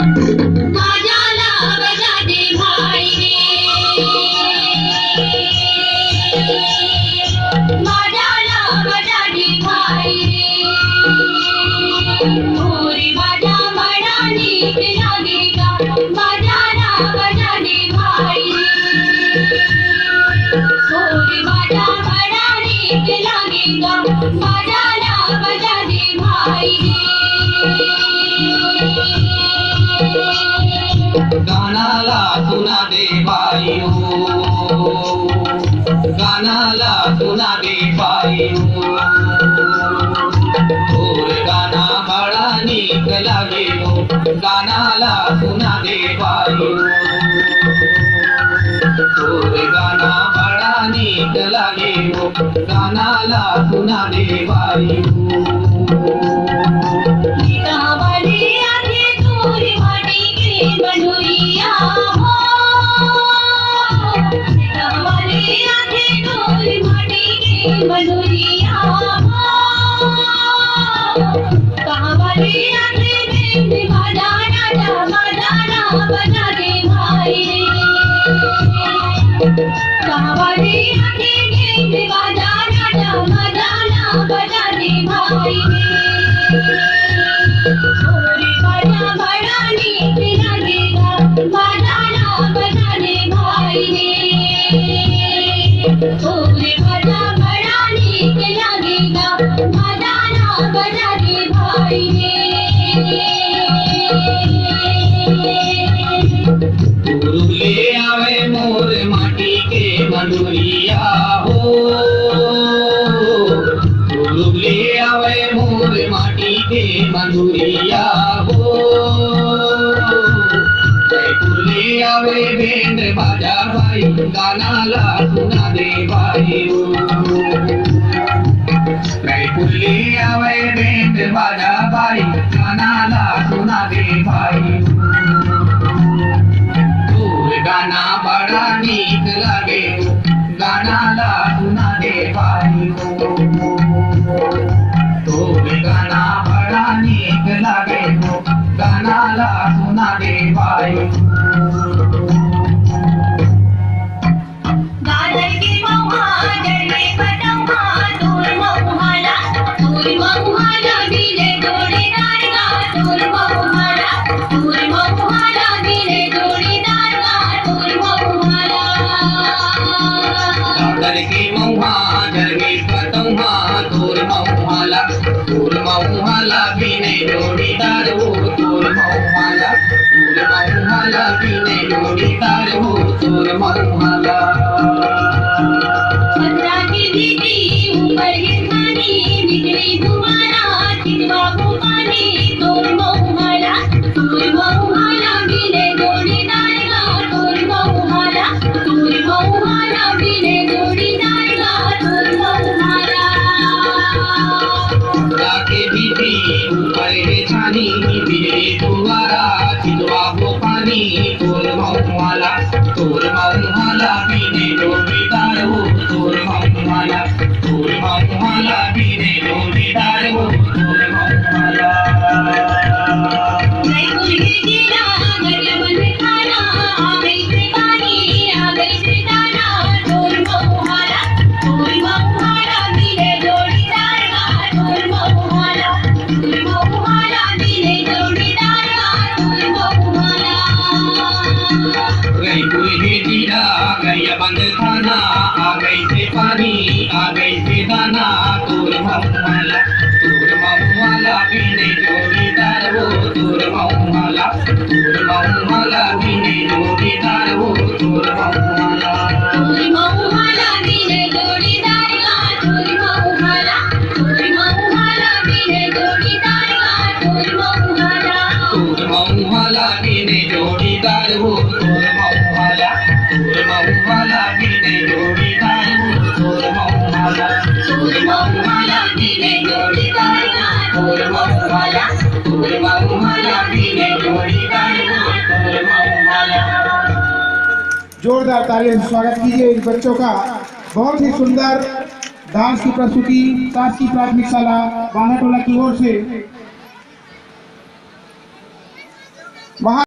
बाजाला बजा दे भाई रे, बाजाला बजा दे भाई रे, मोरी बाजा बड़ा नीक लगेगा, बाजाला बजा दे भाई रे, मोरी बाजा बड़ा नीक लगेगा, बाजाला बजा दे भाई रे। गाना ला सुना दे भाइयों, गाना ला सुना दे भाइयों, और गाना बड़ा नीक लगे हो, गाना ला सुना दे भाइयों, और गाना बड़ा नीक लगे हो, गाना ला सुना दे भाइयों। बनुरिया हो, हमारे आंखें डोर माटी की बनुरिया हो, हमारे आंखें बेंद बजाना बजाना बजा दे भाई रे, हमारे आंखें बेंद बजाना बजाना बजा दे भाई रे, बाजा बड़ा नीक लगेगा, बाजाना बजा दे भाई रे, बाजा बड़ा नीक लगेगा, बाजाना बजा दे भाई रे। ले आवे मोर माटी के बनुरिया हो, ले आवे मोर माटी के बनुरिया हो, ले आवे बैंड बाजा भाई, गाना ला सुना दे भाई, ले आवे बैंड बाजा भाई, गाना ला सुना दे भाई, गाना बड़ा नीक लगे, गाना ला सुना दे भाई, तो गाना बड़ा नीक लगे, गाना ला सुना दे भाई। गाजर की महुआ जड़े पटौआ, तोर महुआला बीने जोड़ीदार गा, तोर महुआला बीने जोड़ीदार गा, तोर महुआला। गाजर की महुआ जड़े पटौआ, तोर महुआला बीने जोड़ीदार हो, तोर महुआला बीने जोड़ीदार हो, तोर महुआला। पत्रा की दीदी ऊपर गिरवानी, बिजली तुम्हारा चितवा पानी, तोर महुआला बीने जोड़ीदार गा, तोर महुआला बीने जोड़ीदार गा, तोर महुआला। जाके बीती ऊपर है छानी, बिजली तुम्हारा चितवा को पानी, तोर महुआला बीने जोड़ीदार हो, तोर महुआला बीने जोड़ीदार हो, तोर महुआला। बंद खाना आ गई से पानी, आ गई से दाना, तोर महुआला बीने जोड़ीदार हो, तोर महुआला बीने जोड़ीदार हो, तोर महुआला बीने जोड़ीदार गा, तोर महुआला बीने जोड़ीदार गा, तोर महुआला। बीने जोड़ीदार हो, तोर महुआला बीने जोड़ीदार हो, तोर महुआला बीने जोड़ीदार गा, तोर महुआला बीने जोड़ीदार हो, तोर महुआला। जोरदार तालियों से स्वागत कीजिए इन बच्चों का। बहुत ही सुंदर डांस की प्रस्तुति शासकीय प्राथमिक शाला बांधाटोला की ओर से। वहाँ